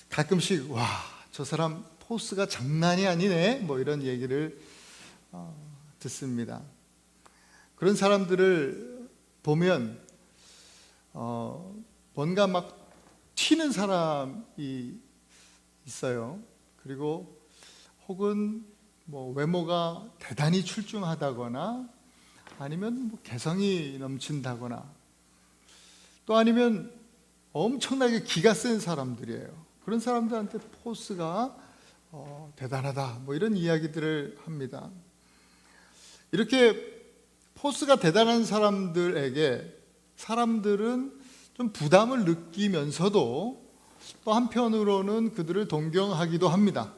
가끔씩 와, 저 사람 포스가 장난이 아니네 뭐 이런 얘기를 듣습니다. 그런 사람들을 보면 뭔가 막 튀는 사람이 있어요. 그리고 혹은 뭐 외모가 대단히 출중하다거나 아니면 뭐 개성이 넘친다거나 또 아니면 엄청나게 기가 센 사람들이에요. 그런 사람들한테 포스가 대단하다 뭐 이런 이야기들을 합니다. 이렇게 포스가 대단한 사람들에게 사람들은 좀 부담을 느끼면서도 또 한편으로는 그들을 동경하기도 합니다.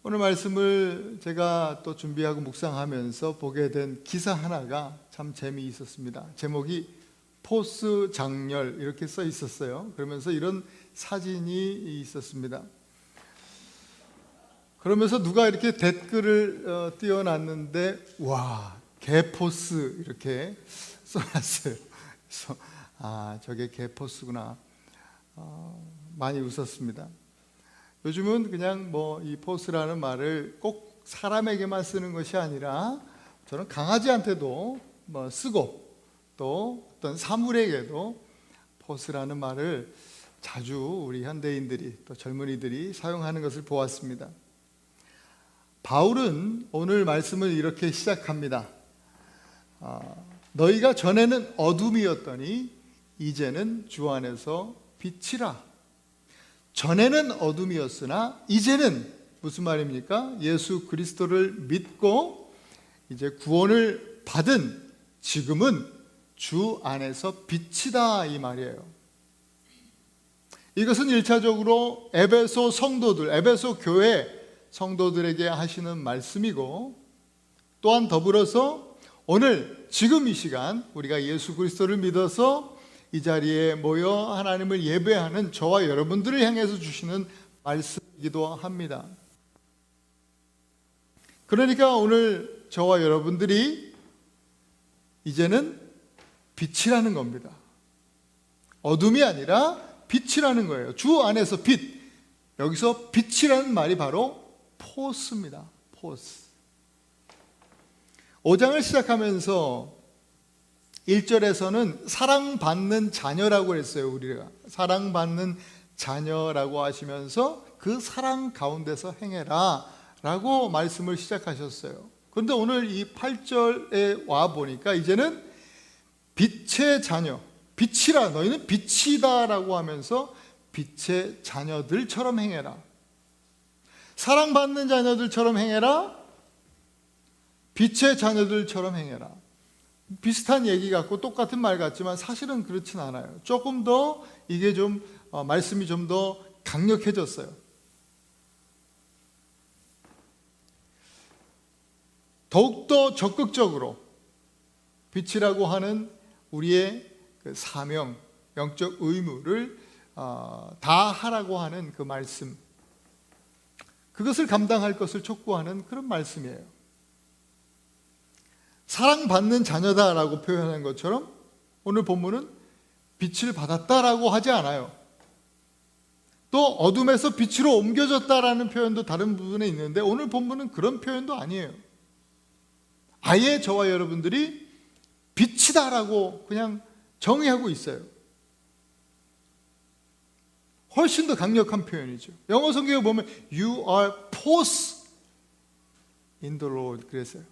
오늘 말씀을 제가 또 준비하고 묵상하면서 보게 된 기사 하나가 참 재미있었습니다. 제목이 포스 장렬 이렇게 써 있었어요. 그러면서 이런 사진이 있었습니다. 그러면서 누가 이렇게 댓글을 띄워놨는데 와, 개포스 이렇게 써놨어요. 그래서 저게 개포스구나. 많이 웃었습니다. 요즘은 그냥 뭐 이 포스라는 말을 꼭 사람에게만 쓰는 것이 아니라 저는 강아지한테도 뭐 쓰고 또 어떤 사물에게도 포스라는 말을 자주 우리 현대인들이 또 젊은이들이 사용하는 것을 보았습니다. 바울은 오늘 말씀을 이렇게 시작합니다. 너희가 전에는 어둠이었더니 이제는 주 안에서 빛이라. 전에는 어둠이었으나 이제는 무슨 말입니까? 예수 그리스도를 믿고 이제 구원을 받은 지금은 주 안에서 빛이다 이 말이에요. 이것은 1차적으로 에베소 성도들, 에베소 교회 성도들에게 하시는 말씀이고 또한 더불어서 오늘 지금 이 시간 우리가 예수 그리스도를 믿어서 이 자리에 모여 하나님을 예배하는 저와 여러분들을 향해서 주시는 말씀이기도 합니다. 그러니까 오늘 저와 여러분들이 이제는 빛이라는 겁니다. 어둠이 아니라 빛이라는 거예요. 주 안에서 빛. 여기서 빛이라는 말이 바로 포스입니다. 포스. 5장을 시작하면서 1절에서는 사랑받는 자녀라고 했어요. 우리가 사랑받는 자녀라고 하시면서 그 사랑 가운데서 행해라 라고 말씀을 시작하셨어요. 그런데 오늘 이 8절에 와 보니까 이제는 빛의 자녀, 빛이라, 너희는 빛이다 라고 하면서 빛의 자녀들처럼 행해라. 사랑받는 자녀들처럼 행해라. 빛의 자녀들처럼 행해라. 비슷한 얘기 같고 똑같은 말 같지만 사실은 그렇진 않아요. 조금 더 이게 좀 말씀이 좀 더 강력해졌어요. 더욱더 적극적으로 빛이라고 하는 우리의 그 사명, 영적 의무를 다 하라고 하는 그 말씀, 그것을 감당할 것을 촉구하는 그런 말씀이에요. 사랑받는 자녀다라고 표현한 것처럼 오늘 본문은 빛을 받았다라고 하지 않아요. 또 어둠에서 빛으로 옮겨졌다라는 표현도 다른 부분에 있는데 오늘 본문은 그런 표현도 아니에요. 아예 저와 여러분들이 빛이다라고 그냥 정의하고 있어요. 훨씬 더 강력한 표현이죠. 영어 성경에 보면 You are pos in the Lord 그랬어요.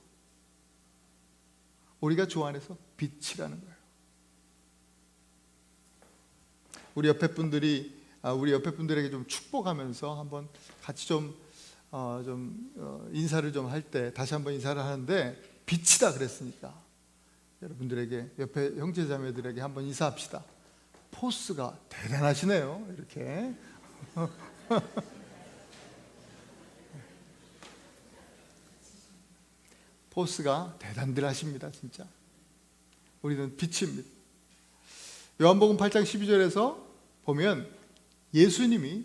우리가 주 안에서 빛이라는 거예요. 우리 옆에 분들에게 좀 축복하면서 한번 같이 좀 인사를 좀 할 때 다시 한번 인사를 하는데 빛이다 그랬으니까 여러분들에게 옆에 형제자매들에게 한번 인사합시다. 포스가 대단하시네요. 이렇게 포스가 대단들 하십니다. 진짜 우리는 빛입니다. 요한복음 8장 12절에서 보면 예수님이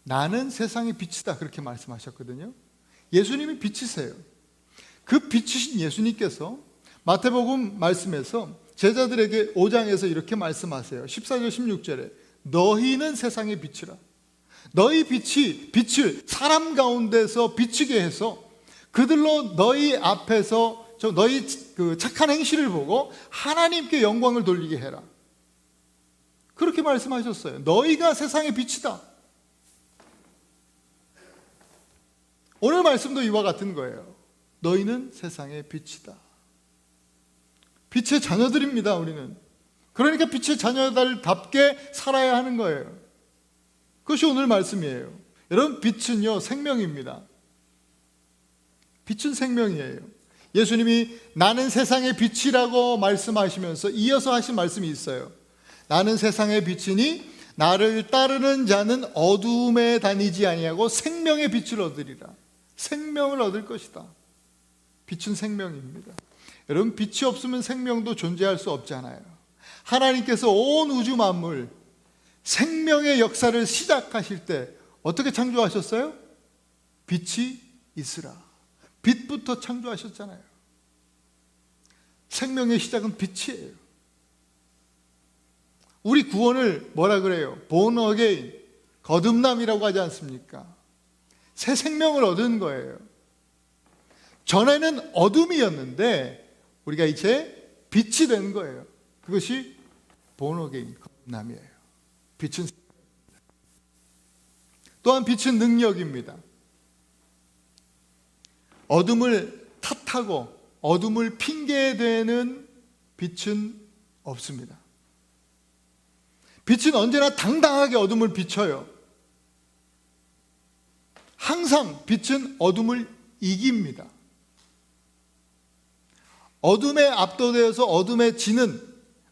나는 세상의 빛이다 그렇게 말씀하셨거든요. 예수님이 빛이세요. 그 빛이신 예수님께서 마태복음 말씀에서 제자들에게 5장에서 이렇게 말씀하세요. 14절 16절에 너희는 세상의 빛이라. 너희 빛이 빛을 사람 가운데서 비추게 해서 그들로 너희 앞에서 너희 그 착한 행실을 보고 하나님께 영광을 돌리게 해라. 그렇게 말씀하셨어요. 너희가 세상의 빛이다. 오늘 말씀도 이와 같은 거예요. 너희는 세상의 빛이다. 빛의 자녀들입니다, 우리는. 그러니까 빛의 자녀들답게 살아야 하는 거예요. 그것이 오늘 말씀이에요. 여러분, 빛은요, 생명입니다. 빛은 생명이에요. 예수님이 나는 세상의 빛이라고 말씀하시면서 이어서 하신 말씀이 있어요. 나는 세상의 빛이니 나를 따르는 자는 어두움에 다니지 아니하고 생명의 빛을 얻으리라. 생명을 얻을 것이다. 빛은 생명입니다. 여러분, 빛이 없으면 생명도 존재할 수 없잖아요. 하나님께서 온 우주 만물 생명의 역사를 시작하실 때 어떻게 창조하셨어요? 빛이 있으라. 빛부터 창조하셨잖아요. 생명의 시작은 빛이에요. 우리 구원을 뭐라 그래요? born again, 거듭남이라고 하지 않습니까? 새 생명을 얻은 거예요. 전에는 어둠이었는데 우리가 이제 빛이 된 거예요. 그것이 born again, 거듭남이에요. 빛은 또한 빛은 능력입니다. 어둠을 탓하고 어둠을 핑계대는 빛은 없습니다. 빛은 언제나 당당하게 어둠을 비춰요. 항상 빛은 어둠을 이깁니다. 어둠에 압도되어서 어둠에 지는,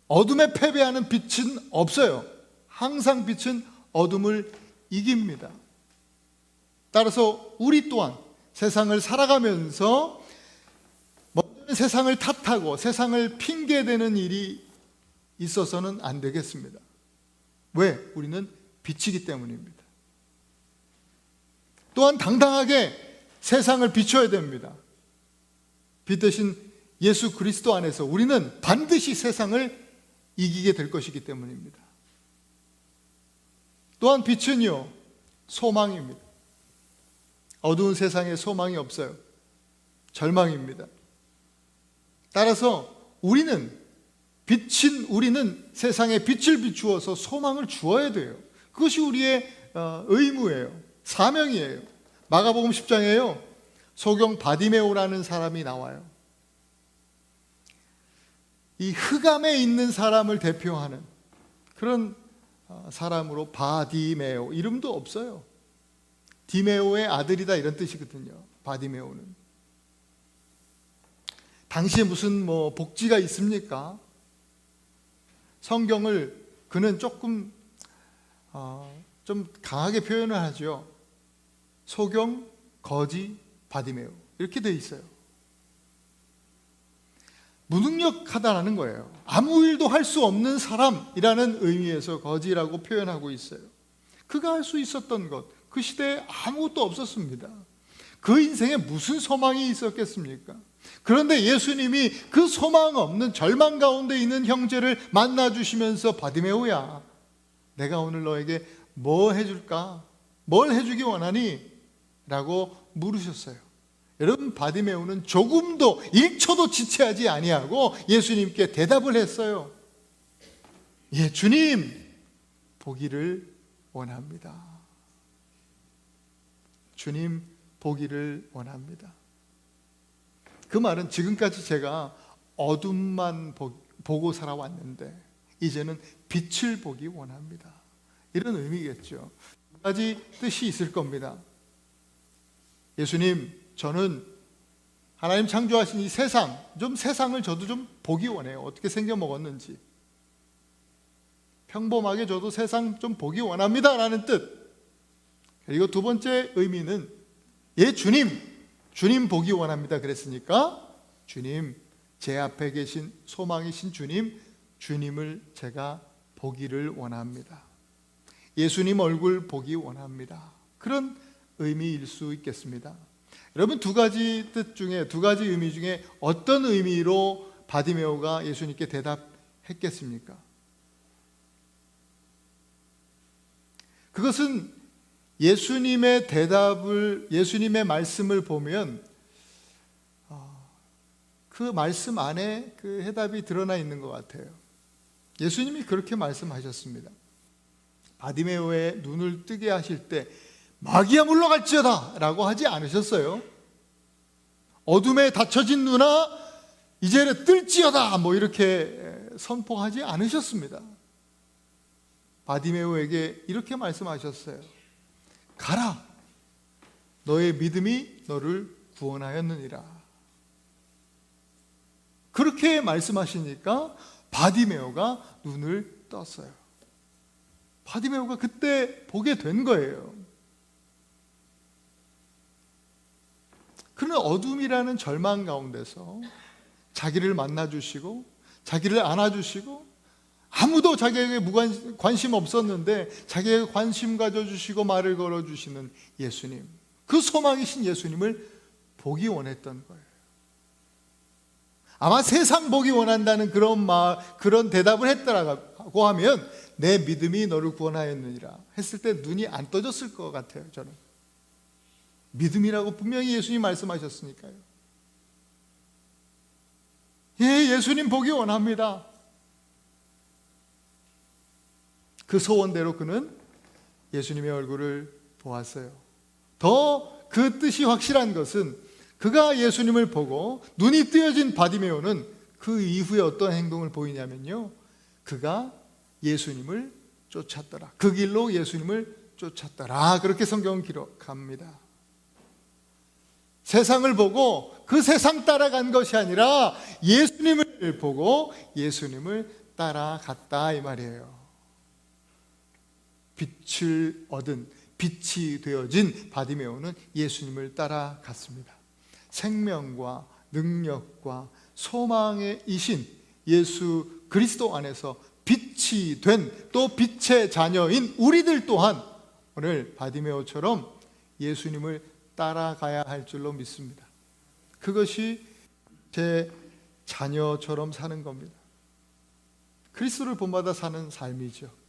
어둠에 패배하는 빛은 없어요. 항상 빛은 어둠을 이깁니다. 따라서 우리 또한 세상을 살아가면서 먼저 세상을 탓하고 세상을 핑계대는 일이 있어서는 안 되겠습니다. 왜? 우리는 빛이기 때문입니다. 또한 당당하게 세상을 비춰야 됩니다. 빛 대신 예수 그리스도 안에서 우리는 반드시 세상을 이기게 될 것이기 때문입니다. 또한 빛은요, 소망입니다. 어두운 세상에 소망이 없어요. 절망입니다. 따라서 우리는 세상에 빛을 비추어서 소망을 주어야 돼요. 그것이 우리의 의무예요. 사명이에요. 마가복음 10장에요. 소경 바디메오라는 사람이 나와요. 이 흑암에 있는 사람을 대표하는 그런 사람으로 바디메오, 이름도 없어요. 디메오의 아들이다 이런 뜻이거든요. 바디메오는. 당시에 무슨 복지가 있습니까? 성경을 그는 조금 좀 강하게 표현을 하죠. 소경, 거지, 바디메오 이렇게 돼 있어요. 무능력하다라는 거예요. 아무 일도 할 수 없는 사람이라는 의미에서 거지라고 표현하고 있어요. 그가 할 수 있었던 것, 그 시대에 아무것도 없었습니다. 그 인생에 무슨 소망이 있었겠습니까? 그런데 예수님이 그 소망 없는 절망 가운데 있는 형제를 만나주시면서 바디메오야, 내가 오늘 너에게 뭐 해줄까? 뭘 해주기 원하니? 라고 물으셨어요. 여러분, 바디메오는 조금도 1초도 지체하지 아니하고 예수님께 대답을 했어요. 예, 주님, 보기를 원합니다. 주님, 보기를 원합니다. 그 말은 지금까지 제가 어둠만 보고 살아왔는데 이제는 빛을 보기 원합니다. 이런 의미겠죠. 두 가지 뜻이 있을 겁니다. 예수님, 저는 하나님 창조하신 이 세상을 저도 좀 보기 원해요. 어떻게 생겨 먹었는지. 평범하게 저도 세상 좀 보기 원합니다 라는 뜻. 그리고 두 번째 의미는 예, 주님 보기 원합니다 그랬으니까 주님, 제 앞에 계신 소망이신 주님을 제가 보기를 원합니다. 예수님 얼굴 보기 원합니다. 그런 의미일 수 있겠습니다. 여러분, 두 가지 뜻 중에, 두 가지 의미 중에 어떤 의미로 바디메오가 예수님께 대답했겠습니까? 그것은 예수님의 예수님의 말씀을 보면 그 말씀 안에 그 해답이 드러나 있는 것 같아요. 예수님이 그렇게 말씀하셨습니다. 바디메오의 눈을 뜨게 하실 때 마귀야 물러갈지어다 라고 하지 않으셨어요. 어둠에 닫혀진 눈아 이제 뜰지어다 뭐 이렇게 선포하지 않으셨습니다. 바디메오에게 이렇게 말씀하셨어요. 가라, 너의 믿음이 너를 구원하였느니라. 그렇게 말씀하시니까 바디메오가 눈을 떴어요. 바디메오가 그때 보게 된 거예요. 그는 어둠이라는 절망 가운데서 자기를 만나주시고 자기를 안아주시고 아무도 자기에게 관심 없었는데 자기에게 관심 가져주시고 말을 걸어주시는 예수님, 그 소망이신 예수님을 보기 원했던 거예요. 아마 세상 보기 원한다는 그런 대답을 했더라고 하면 내 믿음이 너를 구원하였느니라 했을 때 눈이 안 떠졌을 것 같아요. 저는 믿음이라고 분명히 예수님 말씀하셨으니까요. 예, 예수님 보기 원합니다. 그 소원대로 그는 예수님의 얼굴을 보았어요. 더 그 뜻이 확실한 것은 그가 예수님을 보고 눈이 뜨여진 바디메오는 그 이후에 어떤 행동을 보이냐면요, 그가 예수님을 쫓았더라. 그 길로 예수님을 쫓았더라. 그렇게 성경은 기록합니다. 세상을 보고 그 세상 따라간 것이 아니라 예수님을 보고 예수님을 따라갔다 이 말이에요. 빛을 얻은, 빛이 되어진 바디메오는 예수님을 따라갔습니다. 생명과 능력과 소망의 이신 예수 그리스도 안에서 빛이 된, 또 빛의 자녀인 우리들 또한 오늘 바디메오처럼 예수님을 따라가야 할 줄로 믿습니다. 그것이 제 자녀처럼 사는 겁니다. 그리스도를 본받아 사는 삶이죠.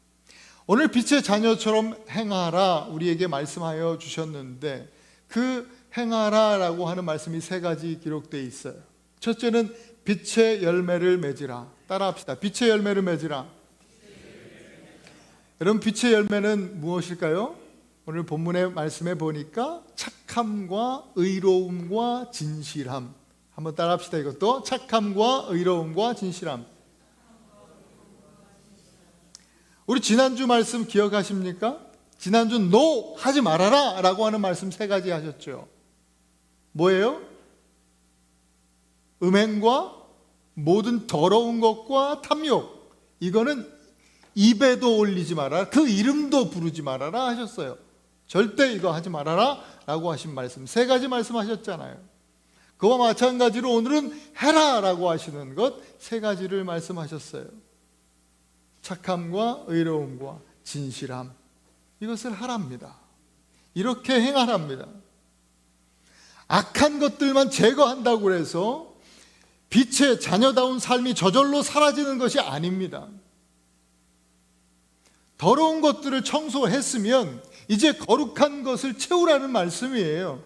오늘 빛의 자녀처럼 행하라 우리에게 말씀하여 주셨는데 그 행하라라고 하는 말씀이 세 가지 기록되어 있어요. 첫째는 빛의 열매를 맺으라. 따라합시다. 빛의 열매를 맺으라. 여러분, 빛의 열매는 무엇일까요? 오늘 본문의 말씀에 보니까 착함과 의로움과 진실함. 한번 따라합시다. 이것도 착함과 의로움과 진실함. 우리 지난주 말씀 기억하십니까? 지난주 NO 하지 말아라 라고 하는 말씀 세 가지 하셨죠. 뭐예요? 음행과 모든 더러운 것과 탐욕, 이거는 입에도 올리지 말아라, 그 이름도 부르지 말아라 하셨어요. 절대 이거 하지 말아라 라고 하신 말씀 세 가지 말씀하셨잖아요. 그와 마찬가지로 오늘은 해라 라고 하시는 것 세 가지를 말씀하셨어요. 착함과 의로움과 진실함, 이것을 하랍니다. 이렇게 행하랍니다. 악한 것들만 제거한다고 해서 빛의 자녀다운 삶이 저절로 사라지는 것이 아닙니다. 더러운 것들을 청소했으면 이제 거룩한 것을 채우라는 말씀이에요.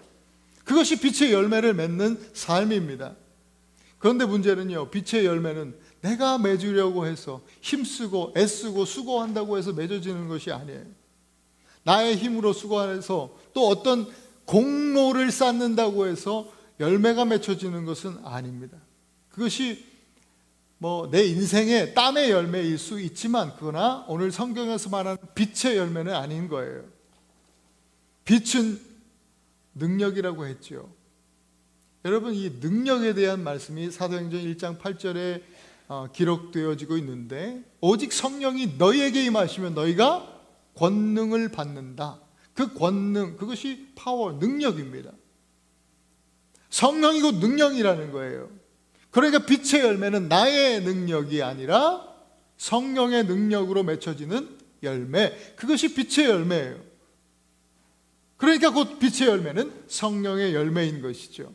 그것이 빛의 열매를 맺는 삶입니다. 그런데 문제는요, 빛의 열매는 내가 맺으려고 해서 힘쓰고 애쓰고 수고한다고 해서 맺어지는 것이 아니에요. 나의 힘으로 수고해서 또 어떤 공로를 쌓는다고 해서 열매가 맺혀지는 것은 아닙니다. 그것이 내 인생의 땀의 열매일 수 있지만 그러나 오늘 성경에서 말하는 빛의 열매는 아닌 거예요. 빛은 능력이라고 했죠. 여러분, 이 능력에 대한 말씀이 사도행전 1장 8절에 기록되어지고 있는데, 오직 성령이 너희에게 임하시면 너희가 권능을 받는다. 그 권능, 그것이 파워, 능력입니다. 성령이고 능력이라는 거예요. 그러니까 빛의 열매는 나의 능력이 아니라 성령의 능력으로 맺혀지는 열매, 그것이 빛의 열매예요. 그러니까 곧 빛의 열매는 성령의 열매인 것이죠.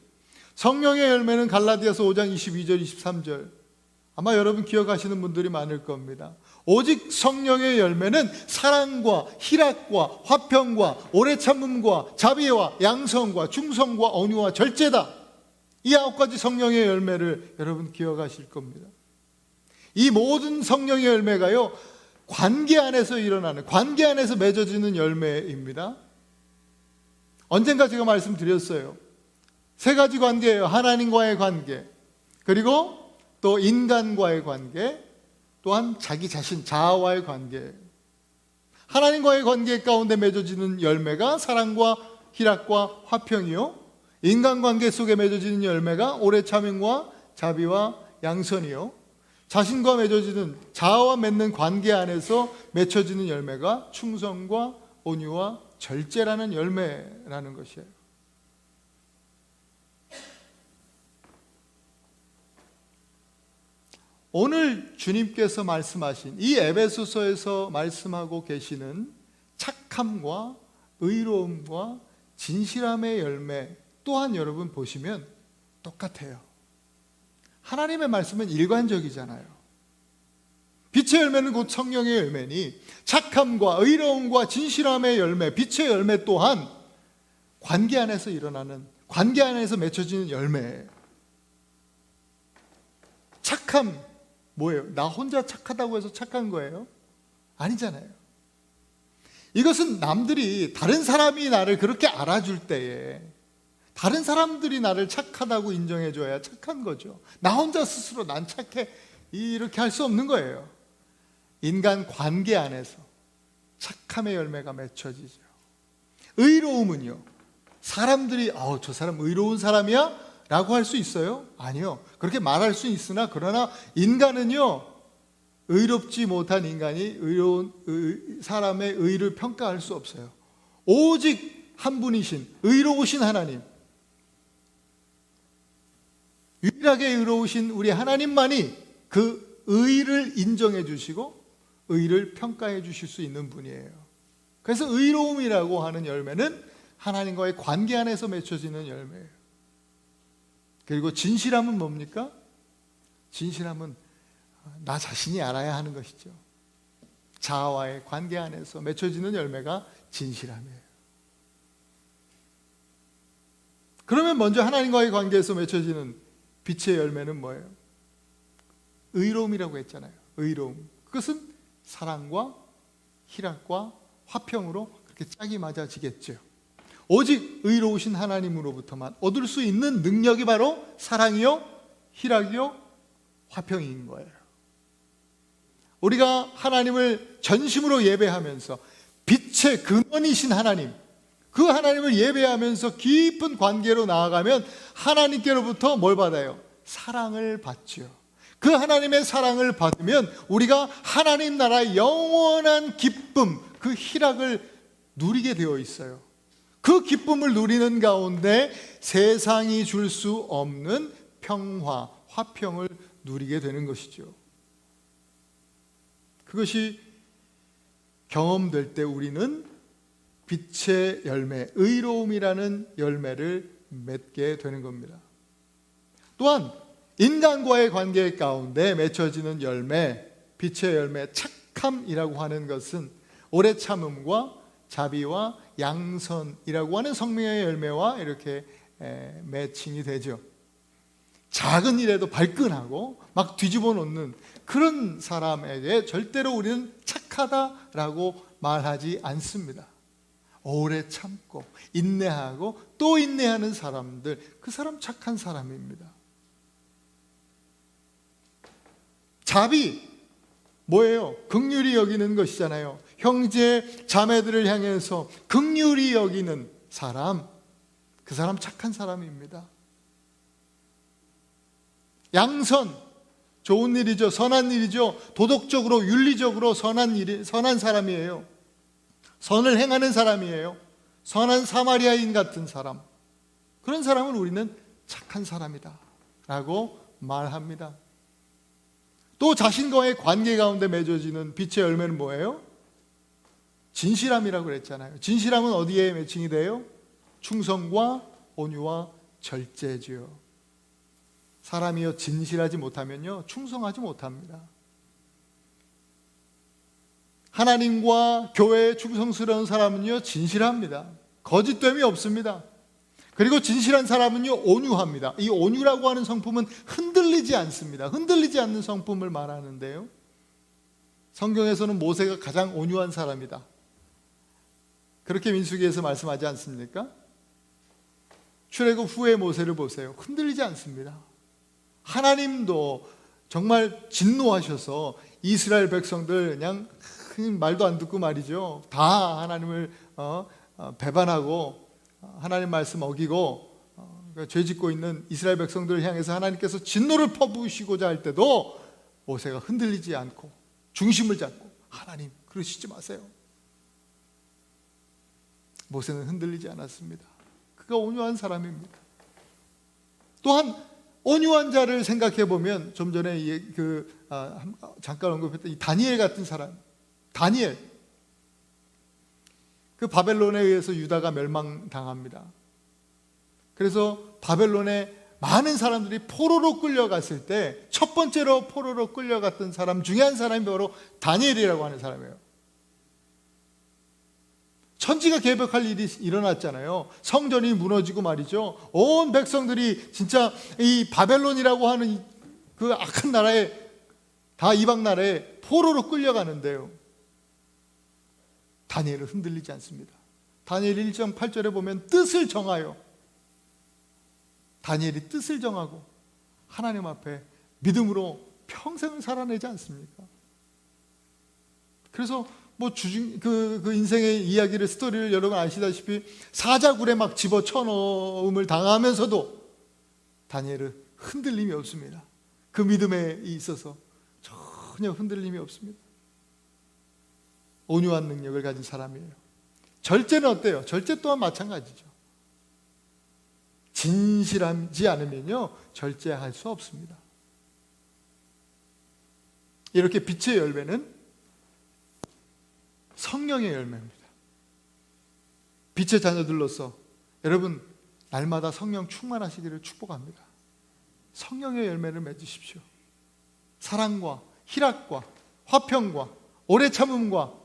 성령의 열매는 갈라디아서 5장 22절 23절 아마 여러분 기억하시는 분들이 많을 겁니다. 오직 성령의 열매는 사랑과 희락과 화평과 오래 참음과 자비와 양성과 충성과 온유와 절제다. 이 9가지 성령의 열매를 여러분 기억하실 겁니다. 이 모든 성령의 열매가요, 관계 안에서 일어나는, 관계 안에서 맺어지는 열매입니다. 언젠가 제가 말씀드렸어요. 3가지 관계예요. 하나님과의 관계, 그리고 또 인간과의 관계, 또한 자기 자신, 자아와의 관계. 하나님과의 관계 가운데 맺어지는 열매가 사랑과 희락과 화평이요, 인간관계 속에 맺어지는 열매가 오래 참음과 자비와 양선이요, 자신과 맺어지는, 자아와 맺는 관계 안에서 맺혀지는 열매가 충성과 온유와 절제라는 열매라는 것이에요. 오늘 주님께서 말씀하신 이 에베소서에서 말씀하고 계시는 착함과 의로움과 진실함의 열매 또한 여러분 보시면 똑같아요. 하나님의 말씀은 일관적이잖아요. 빛의 열매는 곧 성령의 열매니 착함과 의로움과 진실함의 열매, 빛의 열매 또한 관계 안에서 일어나는, 관계 안에서 맺혀지는 열매예요. 착함 뭐예요? 나 혼자 착하다고 해서 착한 거예요? 아니잖아요. 이것은 남들이, 다른 사람이 나를 그렇게 알아줄 때에 다른 사람들이 나를 착하다고 인정해줘야 착한 거죠. 나 혼자 스스로 난 착해 이렇게 할 수 없는 거예요. 인간 관계 안에서 착함의 열매가 맺혀지죠. 의로움은요, 사람들이 저 사람 의로운 사람이야? 라고 할 수 있어요? 아니요. 그렇게 말할 수 있으나, 그러나 인간은요, 의롭지 못한 인간이 의로운 사람의 의를 평가할 수 없어요. 오직 한 분이신 의로우신 하나님, 유일하게 의로우신 우리 하나님만이 그 의를 인정해 주시고 의를 평가해 주실 수 있는 분이에요. 그래서 의로움이라고 하는 열매는 하나님과의 관계 안에서 맺혀지는 열매예요. 그리고 진실함은 뭡니까? 진실함은 나 자신이 알아야 하는 것이죠. 자아와의 관계 안에서 맺혀지는 열매가 진실함이에요. 그러면 먼저 하나님과의 관계에서 맺혀지는 빛의 열매는 뭐예요? 의로움이라고 했잖아요. 의로움. 그것은 사랑과 희락과 화평으로 그렇게 짝이 맞아지겠죠. 오직 의로우신 하나님으로부터만 얻을 수 있는 능력이 바로 사랑이요, 희락이요, 화평인 거예요. 우리가 하나님을 전심으로 예배하면서 빛의 근원이신 하나님, 그 하나님을 예배하면서 깊은 관계로 나아가면 하나님께로부터 뭘 받아요? 사랑을 받죠. 그 하나님의 사랑을 받으면 우리가 하나님 나라의 영원한 기쁨, 그 희락을 누리게 되어 있어요. 그 기쁨을 누리는 가운데 세상이 줄 수 없는 평화, 화평을 누리게 되는 것이죠. 그것이 경험될 때 우리는 빛의 열매, 의로움이라는 열매를 맺게 되는 겁니다. 또한 인간과의 관계 가운데 맺혀지는 열매, 빛의 열매, 착함이라고 하는 것은 오래 참음과 자비와 양선이라고 하는 성령의 열매와 이렇게 매칭이 되죠. 작은 일에도 발끈하고 막 뒤집어 놓는 그런 사람에게 절대로 우리는 착하다라고 말하지 않습니다. 오래 참고 인내하고 또 인내하는 사람들, 그 사람 착한 사람입니다. 자비 뭐예요? 긍휼히 여기는 것이잖아요. 형제 자매들을 향해서 긍휼히 여기는 사람, 그 사람 착한 사람입니다. 양선, 좋은 일이죠. 선한 일이죠. 도덕적으로 윤리적으로 선한 사람이에요. 선을 행하는 사람이에요. 선한 사마리아인 같은 사람, 그런 사람은 우리는 착한 사람이다 라고 말합니다. 또 자신과의 관계 가운데 맺어지는 빛의 열매는 뭐예요? 진실함이라고 그랬잖아요. 진실함은 어디에 매칭이 돼요? 충성과 온유와 절제지요. 사람이요 진실하지 못하면요 충성하지 못합니다. 하나님과 교회에 충성스러운 사람은요 진실합니다. 거짓됨이 없습니다. 그리고 진실한 사람은요 온유합니다. 이 온유라고 하는 성품은 흔들리지 않습니다. 흔들리지 않는 성품을 말하는데요, 성경에서는 모세가 가장 온유한 사람이다, 그렇게 민수기에서 말씀하지 않습니까? 출애굽 후의 모세를 보세요. 흔들리지 않습니다. 하나님도 정말 진노하셔서 이스라엘 백성들 그냥 말도 안 듣고 말이죠, 다 하나님을 배반하고 하나님 말씀 어기고 죄 짓고 있는 이스라엘 백성들을 향해서 하나님께서 진노를 퍼부으시고자 할 때도 모세가 흔들리지 않고 중심을 잡고, 하나님 그러시지 마세요. 모세는 흔들리지 않았습니다. 그가 온유한 사람입니다. 또한 온유한 자를 생각해 보면 좀 전에 잠깐 언급했던 이 다니엘 같은 사람, 다니엘, 그 바벨론에 의해서 유다가 멸망당합니다. 그래서 바벨론에 많은 사람들이 포로로 끌려갔을 때 첫 번째로 포로로 끌려갔던 사람 중에 한 사람이 바로 다니엘이라고 하는 사람이에요. 천지가 개벽할 일이 일어났잖아요. 성전이 무너지고 말이죠, 온 백성들이 진짜 이 바벨론이라고 하는 그 악한 나라에, 다 이방 나라에 포로로 끌려가는데요, 다니엘은 흔들리지 않습니다. 다니엘 1장 8절에 보면 뜻을 정하여, 다니엘이 뜻을 정하고 하나님 앞에 믿음으로 평생을 살아내지 않습니까? 그래서 그 인생의 이야기를, 스토리를 여러분 아시다시피 사자굴에 막 집어쳐 넣음을 당하면서도 다니엘은 흔들림이 없습니다. 그 믿음에 있어서 전혀 흔들림이 없습니다. 온유한 능력을 가진 사람이에요. 절제는 어때요? 절제 또한 마찬가지죠. 진실하지 않으면요 절제할 수 없습니다. 이렇게 빛의 열매는 성령의 열매입니다. 빛의 자녀들로서 여러분 날마다 성령 충만하시기를 축복합니다. 성령의 열매를 맺으십시오. 사랑과 희락과 화평과 오래 참음과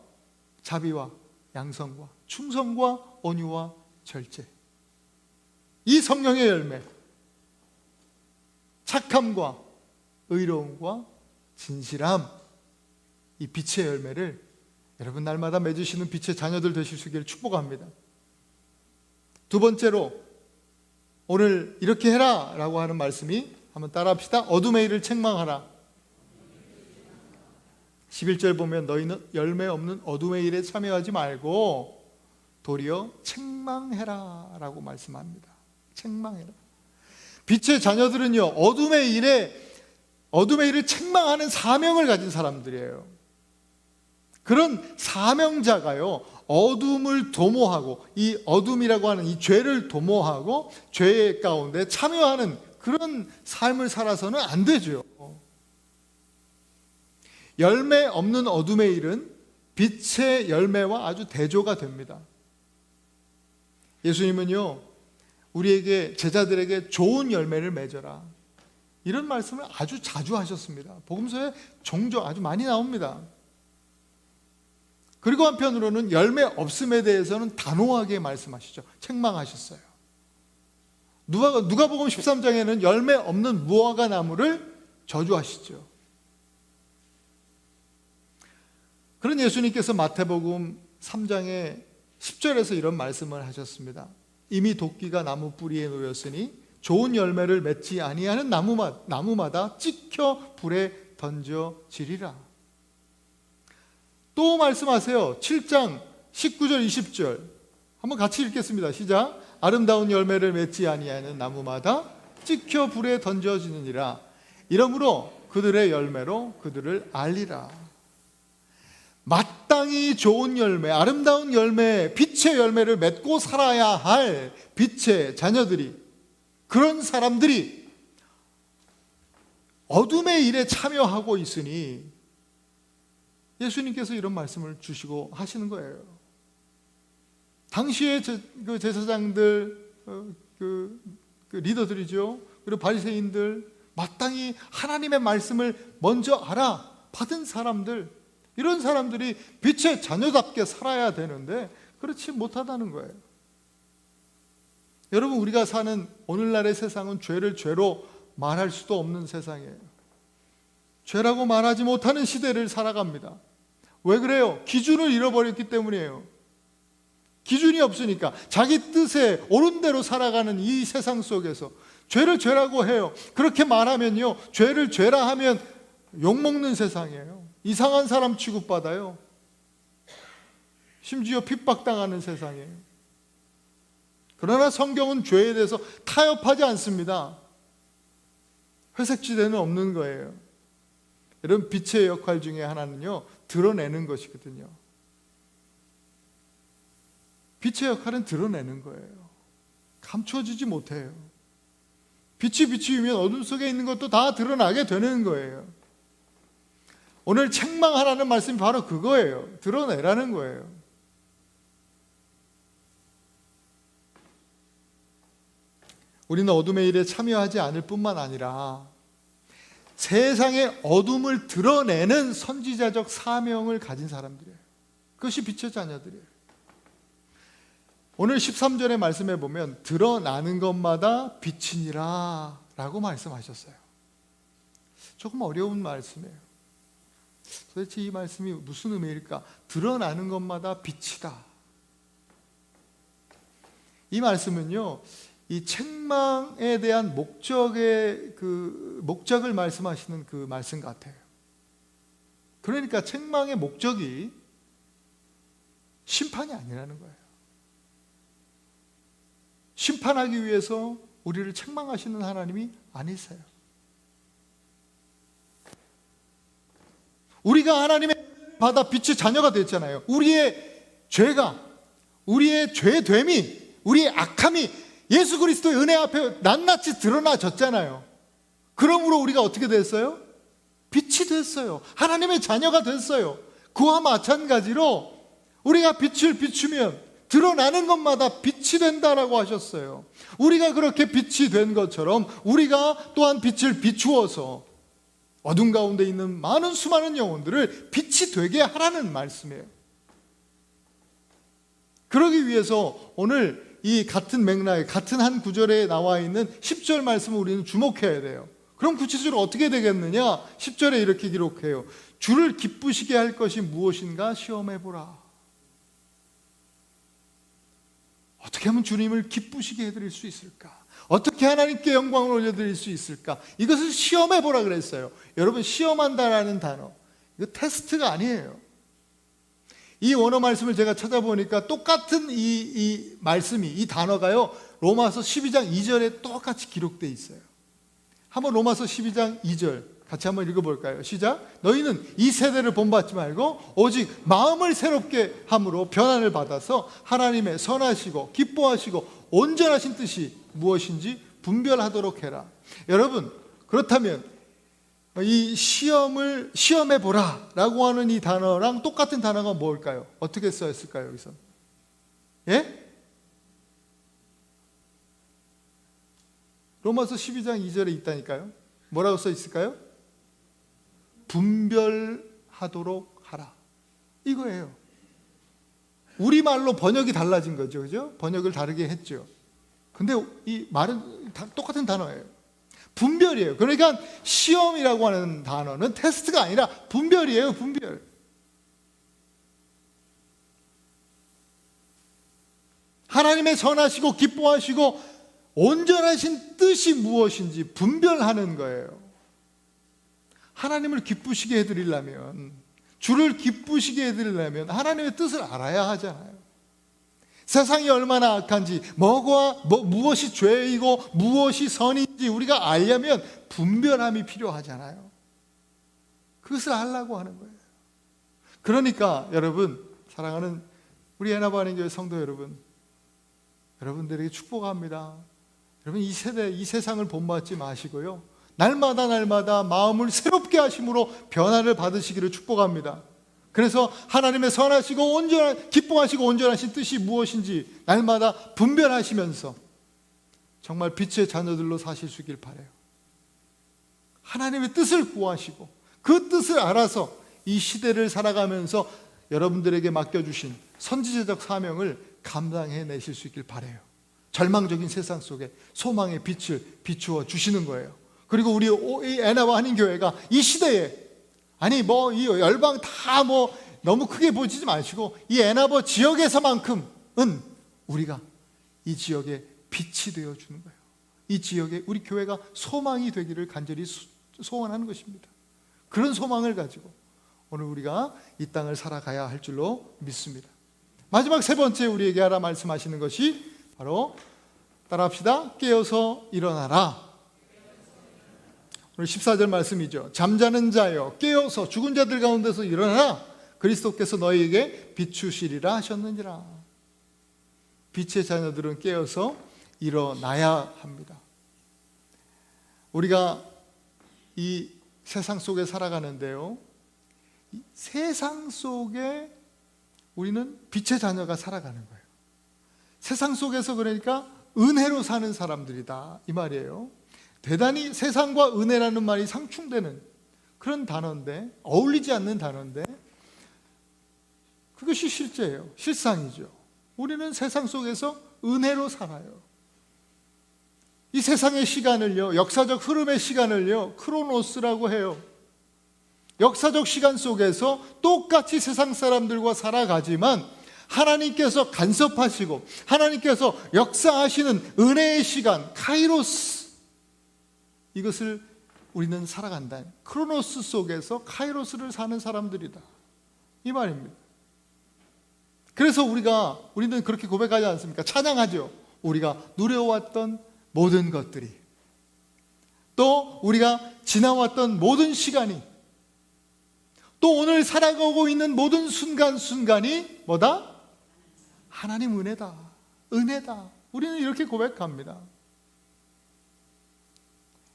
자비와 양성과 충성과 온유와 절제, 이 성령의 열매, 착함과 의로움과 진실함, 이 빛의 열매를 여러분 날마다 맺으시는 빛의 자녀들 되실 수 있기를 축복합니다. 두 번째로 오늘 이렇게 해라 라고 하는 말씀이, 한번 따라 합시다. 어둠의 일을 책망하라. 11절 보면 너희는 열매 없는 어둠의 일에 참여하지 말고 도리어 책망해라 라고 말씀합니다. 책망해라. 빛의 자녀들은요 어둠의 일을 책망하는 사명을 가진 사람들이에요. 그런 사명자가요 어둠을 도모하고, 이 어둠이라고 하는 이 죄를 도모하고 죄 가운데 참여하는 그런 삶을 살아서는 안 되죠. 열매 없는 어둠의 일은 빛의 열매와 아주 대조가 됩니다. 예수님은요 우리에게, 제자들에게 좋은 열매를 맺어라, 이런 말씀을 아주 자주 하셨습니다. 복음서에 종종 아주 많이 나옵니다. 그리고 한편으로는 열매 없음에 대해서는 단호하게 말씀하시죠. 책망하셨어요. 누가복음 13장에는 열매 없는 무화과 나무를 저주하시죠. 그런 예수님께서 마태복음 3장의 10절에서 이런 말씀을 하셨습니다. 이미 도끼가 나무 뿌리에 놓였으니 좋은 열매를 맺지 아니하는 나무마다 찍혀 불에 던져지리라. 또 말씀하세요. 7장 19절 20절 한번 같이 읽겠습니다. 시작. 아름다운 열매를 맺지 아니하는 나무마다 찍혀 불에 던져지느니라. 이러므로 그들의 열매로 그들을 알리라. 마땅히 좋은 열매, 아름다운 열매, 빛의 열매를 맺고 살아야 할 빛의 자녀들이, 그런 사람들이 어둠의 일에 참여하고 있으니 예수님께서 이런 말씀을 주시고 하시는 거예요. 당시의 그 제사장들, 그 리더들이죠. 그리고 바리새인들, 마땅히 하나님의 말씀을 먼저 받은 사람들, 이런 사람들이 빛의 자녀답게 살아야 되는데 그렇지 못하다는 거예요. 여러분, 우리가 사는 오늘날의 세상은 죄를 죄로 말할 수도 없는 세상이에요. 죄라고 말하지 못하는 시대를 살아갑니다. 왜 그래요? 기준을 잃어버렸기 때문이에요. 기준이 없으니까 자기 뜻에 옳은 대로 살아가는 이 세상 속에서 죄를 죄라고 해요. 그렇게 말하면요, 죄를 죄라 하면 욕먹는 세상이에요. 이상한 사람 취급받아요. 심지어 핍박당하는 세상이에요. 그러나 성경은 죄에 대해서 타협하지 않습니다. 회색지대는 없는 거예요. 여러분, 빛의 역할 중에 하나는요, 드러내는 것이거든요. 빛의 역할은 드러내는 거예요. 감춰지지 못해요. 빛이 비추이면 어둠 속에 있는 것도 다 드러나게 되는 거예요. 오늘 책망하라는 말씀이 바로 그거예요. 드러내라는 거예요. 우리는 어둠의 일에 참여하지 않을 뿐만 아니라 세상의 어둠을 드러내는 선지자적 사명을 가진 사람들이에요. 그것이 빛의 자녀들이에요. 오늘 13절의 말씀에 보면 드러나는 것마다 빛이니라 라고 말씀하셨어요. 조금 어려운 말씀이에요. 도대체 이 말씀이 무슨 의미일까? 드러나는 것마다 빛이다. 이 말씀은요, 이 책망에 대한 목적을 말씀하시는 그 말씀 같아요. 그러니까 책망의 목적이 심판이 아니라는 거예요. 심판하기 위해서 우리를 책망하시는 하나님이 아니세요. 우리가 하나님의 받아 빛의 자녀가 됐잖아요. 우리의 죄가, 우리의 죄됨이, 우리의 악함이 예수 그리스도의 은혜 앞에 낱낱이 드러나졌잖아요. 그러므로 우리가 어떻게 됐어요? 빛이 됐어요. 하나님의 자녀가 됐어요. 그와 마찬가지로 우리가 빛을 비추면 드러나는 것마다 빛이 된다라고 하셨어요. 우리가 그렇게 빛이 된 것처럼 우리가 또한 빛을 비추어서 어둠 가운데 있는 많은 수많은 영혼들을 빛이 되게 하라는 말씀이에요. 그러기 위해서 오늘 이 같은 맥락에, 같은 한 구절에 나와 있는 10절 말씀을 우리는 주목해야 돼요. 그럼 구체적으로 어떻게 되겠느냐? 10절에 이렇게 기록해요. 주를 기쁘시게 할 것이 무엇인가 시험해보라. 어떻게 하면 주님을 기쁘시게 해드릴 수 있을까? 어떻게 하나님께 영광을 올려드릴 수 있을까? 이것을 시험해보라 그랬어요. 여러분, 시험한다라는 단어, 이거 테스트가 아니에요. 이 원어 말씀을 제가 찾아보니까 똑같은 이 말씀이, 이 단어가요, 로마서 12장 2절에 똑같이 기록되어 있어요. 한번 로마서 12장 2절 같이 한번 읽어볼까요? 시작. 너희는 이 세대를 본받지 말고 오직 마음을 새롭게 함으로 변화를 받아서 하나님의 선하시고 기뻐하시고 온전하신 뜻이 무엇인지 분별하도록 해라. 여러분, 그렇다면 이 시험해보라 라고 하는 이 단어랑 똑같은 단어가 뭘까요? 어떻게 써있을까요, 여기서? 예? 로마서 12장 2절에 있다니까요. 뭐라고 써있을까요? 분별하도록 하라. 이거예요. 우리말로 번역이 달라진 거죠. 그죠? 번역을 다르게 했죠. 근데 이 말은 다 똑같은 단어예요. 분별이에요. 그러니까 시험이라고 하는 단어는 테스트가 아니라 분별이에요. 분별. 하나님의 선하시고 기뻐하시고 온전하신 뜻이 무엇인지 분별하는 거예요. 하나님을 기쁘시게 해드리려면, 주를 기쁘시게 해드리려면 하나님의 뜻을 알아야 하잖아요. 세상이 얼마나 악한지, 무엇이 죄이고 무엇이 선인지 우리가 알려면 분별함이 필요하잖아요. 그것을 알라고 하는 거예요. 그러니까 여러분, 사랑하는 우리 애나바는교회 성도 여러분, 여러분들에게 축복합니다. 여러분, 이 세대, 이 세상을 본받지 마시고요, 날마다 마음을 새롭게 하심으로 변화를 받으시기를 축복합니다. 그래서 하나님의 선하시고 기뻐하시고 온전하신 뜻이 무엇인지 날마다 분별하시면서 정말 빛의 자녀들로 사실 수 있길 바라요. 하나님의 뜻을 구하시고 그 뜻을 알아서 이 시대를 살아가면서 여러분들에게 맡겨주신 선지자적 사명을 감당해내실 수 있길 바라요. 절망적인 세상 속에 소망의 빛을 비추어 주시는 거예요. 그리고 우리 이 애나와 한인교회가 이 시대에, 아니 뭐 이 열방 다 뭐 너무 크게 보지 마시고 이 애나버 지역에서만큼은 우리가 이 지역에 빛이 되어 주는 거예요. 이 지역에 우리 교회가 소망이 되기를 간절히 소원하는 것입니다. 그런 소망을 가지고 오늘 우리가 이 땅을 살아가야 할 줄로 믿습니다. 마지막 세 번째 우리에게 하라 말씀하시는 것이 바로, 따라합시다. 깨어서 일어나라. 오늘 14절 말씀이죠. 잠자는 자여 깨어서 죽은 자들 가운데서 일어나라. 그리스도께서 너희에게 비추시리라 하셨느니라. 빛의 자녀들은 깨어서 일어나야 합니다. 우리가 이 세상 속에 살아가는데요, 이 세상 속에 우리는 빛의 자녀가 살아가는 거예요. 세상 속에서 그러니까 은혜로 사는 사람들이다 이 말이에요. 대단히 세상과 은혜라는 말이 상충되는 그런 단어인데, 어울리지 않는 단어인데 그것이 실제예요. 실상이죠. 우리는 세상 속에서 은혜로 살아요. 이 세상의 시간을요, 역사적 흐름의 시간을요, 크로노스라고 해요. 역사적 시간 속에서 똑같이 세상 사람들과 살아가지만 하나님께서 간섭하시고 하나님께서 역사하시는 은혜의 시간, 카이로스, 이것을 우리는 살아간다. 크로노스 속에서 카이로스를 사는 사람들이다 이 말입니다. 그래서 우리는 그렇게 고백하지 않습니까? 찬양하죠. 우리가 누려왔던 모든 것들이, 또 우리가 지나왔던 모든 시간이, 또 오늘 살아가고 있는 모든 순간순간이 뭐다? 하나님 은혜다. 은혜다. 우리는 이렇게 고백합니다.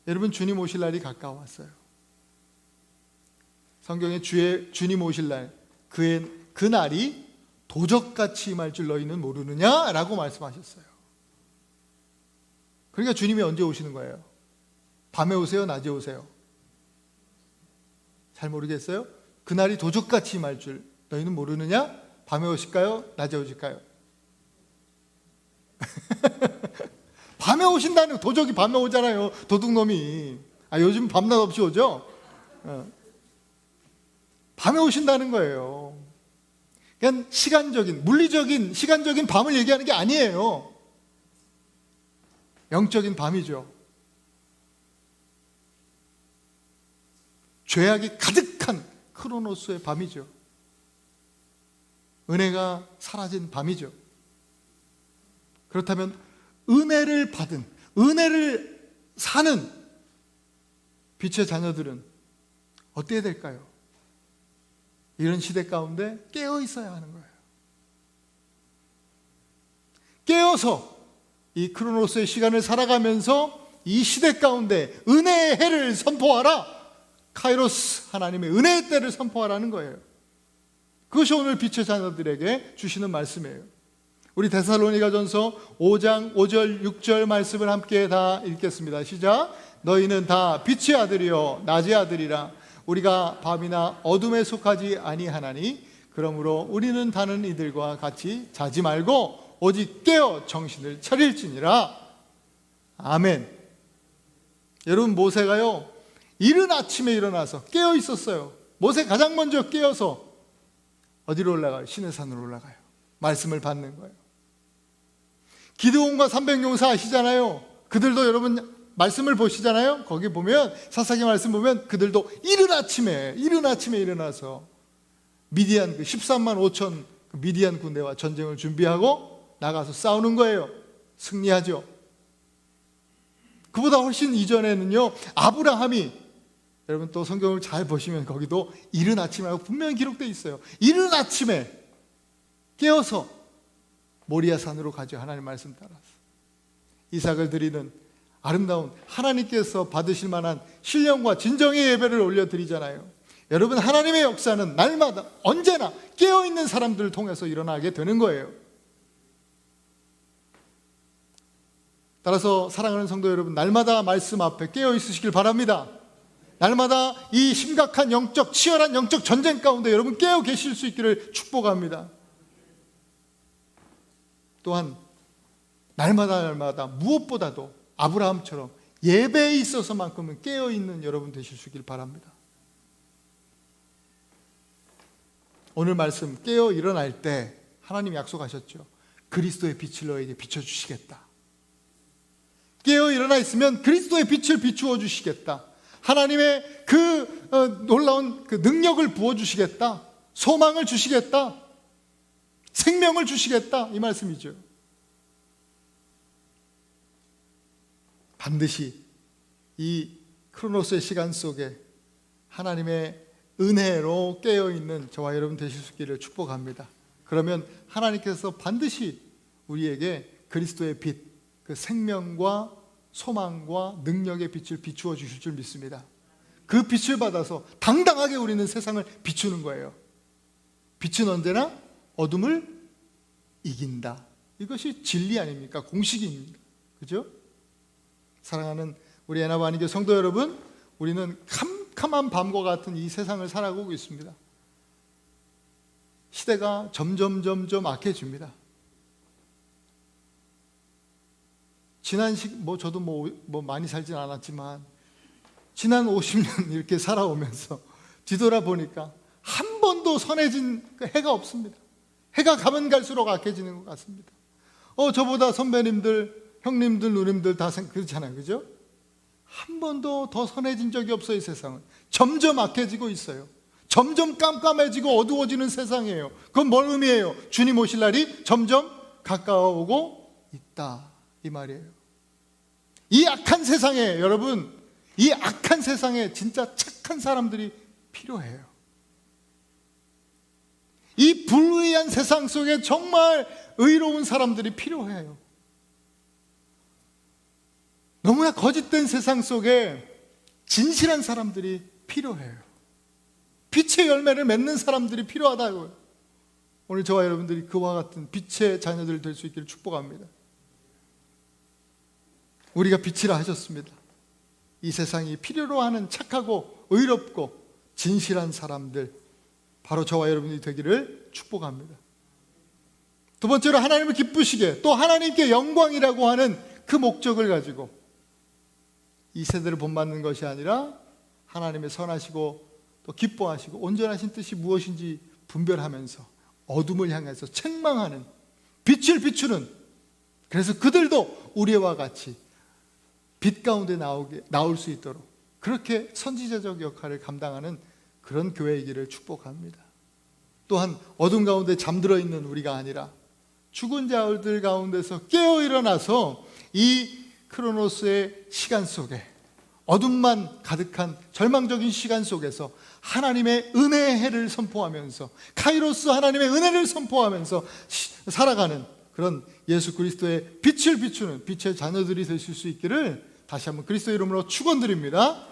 여러분, 주님 오실 날이 가까웠어요. 성경에 주님 오실 날, 그 날이 도적같이 임할 줄 너희는 모르느냐라고 말씀하셨어요. 그러니까 주님이 언제 오시는 거예요? 밤에 오세요? 낮에 오세요? 잘 모르겠어요? 그날이 도적같이 임할 줄 너희는 모르느냐? 밤에 오실까요? 낮에 오실까요? 밤에 오신다는, 도적이 밤에 오잖아요. 도둑놈이. 요즘 밤낮 없이 오죠? 밤에 오신다는 거예요. 그냥 시간적인, 물리적인, 시간적인 밤을 얘기하는 게 아니에요. 영적인 밤이죠. 죄악이 가득한 크로노스의 밤이죠. 은혜가 사라진 밤이죠. 그렇다면 은혜를 받은, 은혜를 사는 빛의 자녀들은 어떻게 될까요? 이런 시대 가운데 깨어 있어야 하는 거예요. 깨어서 이 크로노스의 시간을 살아가면서 이 시대 가운데 은혜의 해를 선포하라. 카이로스, 하나님의 은혜의 때를 선포하라는 거예요. 그것이 오늘 빛의 자녀들에게 주시는 말씀이에요. 우리 데살로니가전서 5장 5절 6절 말씀을 함께 다 읽겠습니다. 시작. 너희는 다 빛의 아들이요 낮의 아들이라. 우리가 밤이나 어둠에 속하지 아니하나니 그러므로 우리는 다른 이들과 같이 자지 말고 오직 깨어 정신을 차릴지니라. 아멘. 여러분, 모세가요 이른 아침에 일어나서 깨어 있었어요. 모세 가장 먼저 깨어서 어디로 올라가요? 시내산으로 올라가요. 말씀을 받는 거예요. 기드온과 300용사 아시잖아요. 그들도 여러분 말씀을 보시잖아요. 거기 보면 사사기 말씀 보면 그들도 이른 아침에 일어나서 미디안 13만 5천 미디안 군대와 전쟁을 준비하고 나가서 싸우는 거예요. 승리하죠. 그보다 훨씬 이전에는요 아브라함이, 여러분 또 성경을 잘 보시면 거기도 이른 아침이라고 분명히 기록되어 있어요. 이른 아침에 깨어서 모리아 산으로 가죠. 하나님 말씀 따라서 이삭을 드리는 아름다운, 하나님께서 받으실 만한 신령과 진정의 예배를 올려드리잖아요. 여러분, 하나님의 역사는 날마다 언제나 깨어있는 사람들을 통해서 일어나게 되는 거예요. 따라서 사랑하는 성도 여러분, 날마다 말씀 앞에 깨어있으시길 바랍니다. 날마다 이 심각한 치열한 영적 전쟁 가운데 여러분 깨어 계실 수 있기를 축복합니다. 또한 날마다 무엇보다도 아브라함처럼 예배에 있어서만큼은 깨어있는 여러분 되실 수 있길 바랍니다. 오늘 말씀 깨어 일어날 때 하나님 약속하셨죠. 그리스도의 빛을 너에게 비춰주시겠다. 깨어 일어나 있으면 그리스도의 빛을 비추어 주시겠다. 하나님의 놀라운 능력을 부어주시겠다. 소망을 주시겠다. 생명을 주시겠다. 이 말씀이죠. 반드시 이 크로노스의 시간 속에 하나님의 은혜로 깨어있는 저와 여러분 되실 수 있기를 축복합니다. 그러면 하나님께서 반드시 우리에게 그리스도의 빛, 그 생명과 소망과 능력의 빛을 비추어 주실 줄 믿습니다. 그 빛을 받아서 당당하게 우리는 세상을 비추는 거예요. 빛은 언제나 어둠을 이긴다. 이것이 진리 아닙니까? 공식입니다. 그죠? 사랑하는 우리 에나바니교 성도 여러분, 우리는 캄캄한 밤과 같은 이 세상을 살아가고 있습니다. 시대가 점점 악해집니다. 저도 많이 살진 않았지만 지난 50년 이렇게 살아오면서 뒤돌아보니까 한 번도 선해진 해가 없습니다. 해가 가면 갈수록 악해지는 것 같습니다. 저보다 선배님들, 형님들, 누님들 다 그렇잖아요. 그죠? 한 번도 더 선해진 적이 없어요. 이 세상은 점점 악해지고 있어요. 점점 깜깜해지고 어두워지는 세상이에요. 그건 뭘 의미해요? 주님 오실 날이 점점 가까워오고 있다, 이 말이에요. 이 악한 세상에, 여러분, 이 악한 세상에 진짜 착한 사람들이 필요해요. 이 불의한 세상 속에 정말 의로운 사람들이 필요해요. 너무나 거짓된 세상 속에 진실한 사람들이 필요해요. 빛의 열매를 맺는 사람들이 필요하다고요. 오늘 저와 여러분들이 그와 같은 빛의 자녀들 될 수 있기를 축복합니다. 우리가 빛이라 하셨습니다. 이 세상이 필요로 하는 착하고 의롭고 진실한 사람들, 바로 저와 여러분이 되기를 축복합니다. 두 번째로 하나님을 기쁘시게, 또 하나님께 영광이라고 하는 그 목적을 가지고 이 세대를 본받는 것이 아니라 하나님의 선하시고 또 기뻐하시고 온전하신 뜻이 무엇인지 분별하면서 어둠을 향해서 책망하는, 빛을 비추는, 그래서 그들도 우리와 같이 빛 가운데 나올 수 있도록 그렇게 선지자적 역할을 감당하는 그런 교회이기를 축복합니다. 또한 어둠 가운데 잠들어 있는 우리가 아니라 죽은 자들 가운데서 깨어 일어나서 이 크로노스의 시간 속에, 어둠만 가득한 절망적인 시간 속에서 하나님의 은혜의 해를 선포하면서, 카이로스 하나님의 은혜를 선포하면서 살아가는 그런 예수 그리스도의 빛을 비추는 빛의 자녀들이 되실 수 있기를 다시 한번 그리스도의 이름으로 축원드립니다.